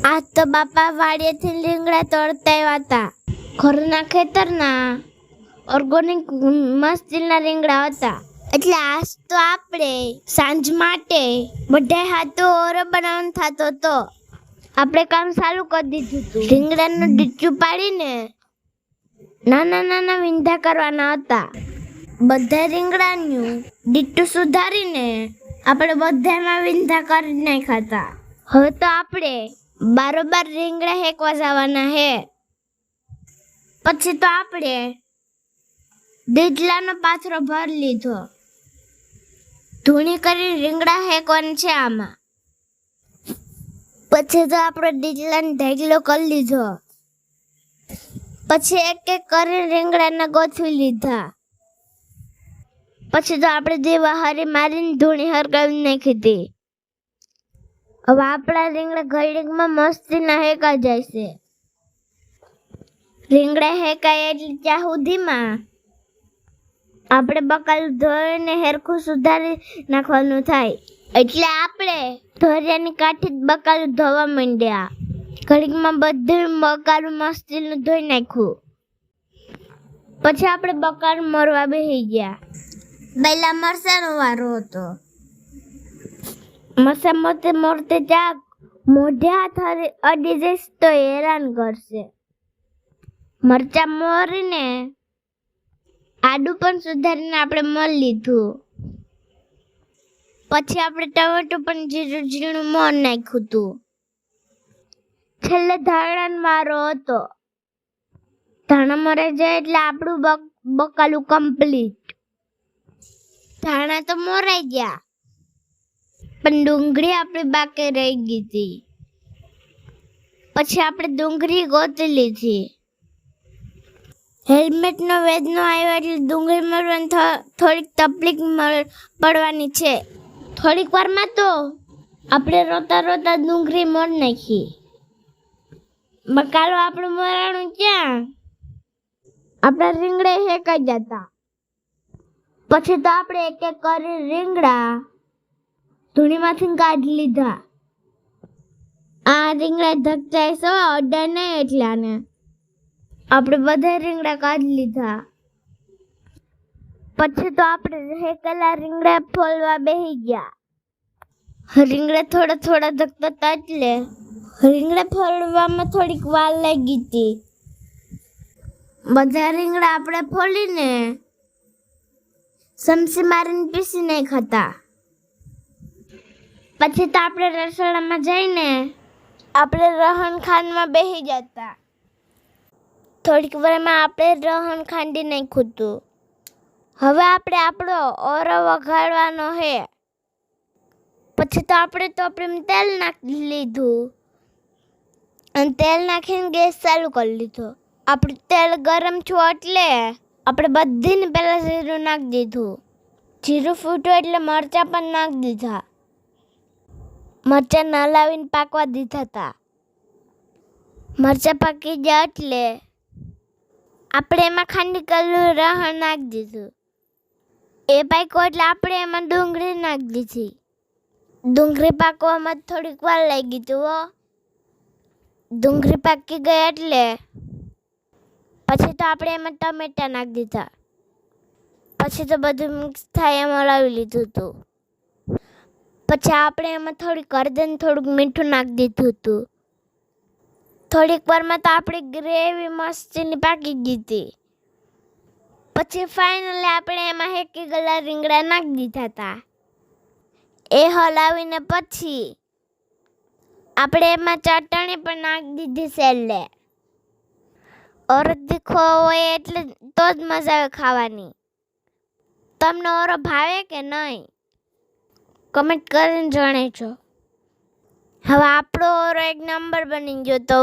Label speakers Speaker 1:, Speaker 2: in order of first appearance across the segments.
Speaker 1: આજ તો બાપા વાડીએથી રીંગણા તોડતા આવ્યા હતા. ઘરના ખેતરના ઓર્ગેનિક મસ્તીના રીંગણા હતા. એટલે આજ તો આપણે સાંજ માટે બધા હાથો ઓરો બનાવવાનો થતો હતો. આપણે કામ ચાલુ કરી દીધું હતું. રીંગણાનું ડીચું પાડીને નાના નાના વીંધા કરવાના હતા. બધા રીંગણાનું ડીટું સુધારીને આપણે બધામાં વીંધા કરી નાખ્યા હતા. હવે તો આપણે બારોબાર રીંગણા હેકવા જવાના હે. પછી તો આપણે દીટલાનો પાથરો ભરી લીધો. ધૂણી કરી રીંગણા હેકવાનું છે આમાં. પછી તો આપણે દીટલાને ઢેગલો કરી લીધો. પછી એક એક કરી રીંગણાને ગોઠવી લીધા. પછી તો આપણે દેવા હારી મારીને ધૂણી હરગાવી નાખી હતી. હવે આપણા રીંગણા ઘડીકમાં મસ્તીના હેકા જાય છે. રીંગણા હેકાય એટલે ત્યાં સુધીમાં આપણે બકાલું ધોઈને હેરખું સુધારી નાખવાનું થાય. એટલે આપણે ધોરિયાની કાઠી જ બકાલું ધોવા માંડ્યા. ઘડીકમાં બધું બકાલું મસ્તીનું ધોઈ નાખ્યું. પછી આપણે બકાલું મરવા બેસી ગયા. પહેલા મરચાનો વારો હતો. મરચા મોરતે ચાક મોઢે હાથ અડી જઈશ તો હેરાન કરશે. મરચા મોરીને આડું પણ સુધારીને આપણે મરી લીધું. પછી આપણે ટમેટું પણ ઝીણું ઝીણું મોર નાખ્યું હતું. છેલ્લે ધાણાનો વારો હતો. ધાણા મરે જાય એટલે આપણું બકાલું કમ્પ્લીટ. ધાણા તો મોરાઈ ગયા પણ ડુંગળી આપણી બાકી રહી ગઈ હતી. પછી આપણે ડુંગળી ગોતી લીધી. હેલ્મેટનો વેદનો આવ્યો એટલે ડુંગળી મળવાની થોડીક તકલીફ પડવાની છે. થોડીક વારમાં તો આપણે રોતા રોતા ડુંગળી મોરી નાખી. બકાલો આપણું મોરાણું ક્યાં? આપણા રીંગણા હેકાઈ જતા. પછી તો આપણે એક એક કરી રીંગણા ધૂણીમાંથી કાઢી લીધા. આ રીંગણા ધકચાય સો અડ્ડા નહીં એટલાને આપણે બધા રીંગણા કાઢી લીધા. પછી તો આપણે હેકેલા રીંગણા ફોલવા બેસી ગયા. રીંગણા થોડા થોડા ધકતા હતા એટલે રીંગણા ફોલવામાં થોડીક વાર લાગી હતી. બધા રીંગણા આપણે ફોલીને સમસી મારીને પીસી નહીં ખાતા. પછી તો આપણે રસોડામાં જઈને આપણે રહન ખાંડમાં બેસી જતા. થોડીક વારમાં આપણે રહન ખાંડી નાખ્યું હતું. હવે આપણે આપણો ઓરો વઘાડવાનો છે. પછી તો આપણે તેલ નાખી લીધું અને તેલ નાખીને ગેસ ચાલુ કરી લીધો. આપણું તેલ ગરમ થયું એટલે આપણે બધીને પહેલાં જીરું નાખી દીધું. જીરું ફૂટ્યું એટલે મરચાં પણ નાખી દીધા. મરચાં નલાવીને પાકવા દીધા હતા. મરચાં પાકી ગયા એટલે આપણે એમાં ખાંડી કરેલું રહણ નાખી દીધું. એ પાક્યું એટલે આપણે એમાં ડુંગળી નાખી દીધી. ડુંગળી પાકવામાં થોડીક વાર લાગી હતી. ડુંગળી પાકી ગઈ એટલે પછી તો આપણે એમાં ટમેટા નાખી દીધા. પછી તો બધું મિક્સ થાય એમ હલાવી લીધું હતું. પછી આપણે એમાં થોડીક હળદર ને થોડુંક મીઠું નાખી દીધું હતું. થોડીક વારમાં તો આપણી ગ્રેવી મસ્તીની પાકી ગઈ હતી. પછી ફાઇનલી આપણે એમાં હેકી ગયેલા રીંગણા નાખી દીધા હતા. એ હલાવીને પછી આપણે એમાં ચટણી પણ નાખી દીધી છેલ્લે. ઓરો તીખો હોય એટલે તો જ મજા આવે ખાવાની. તમને ઓરો ભાવે કે નહીં કમેન્ટ કરીને જણાવજો. હવે આપણો ઓરો એક નંબર બની ગયો તો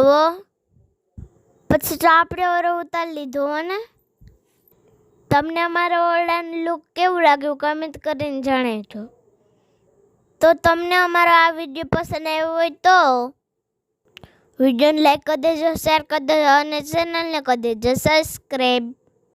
Speaker 1: પછી તો આપણે ઓરો ઉતારી લીધો ને. તમને અમારા ઓરડાનું લુક કેવું લાગ્યું કમેન્ટ કરીને જણાવજો. તો તમને અમારો આ વિડીયો પસંદ આવ્યો હોય તો વિડીયોને લાઈક કરી દેજો, શેર કરી દેજો અને ચેનલને કરી દેજો સબસ્ક્રાઈબ.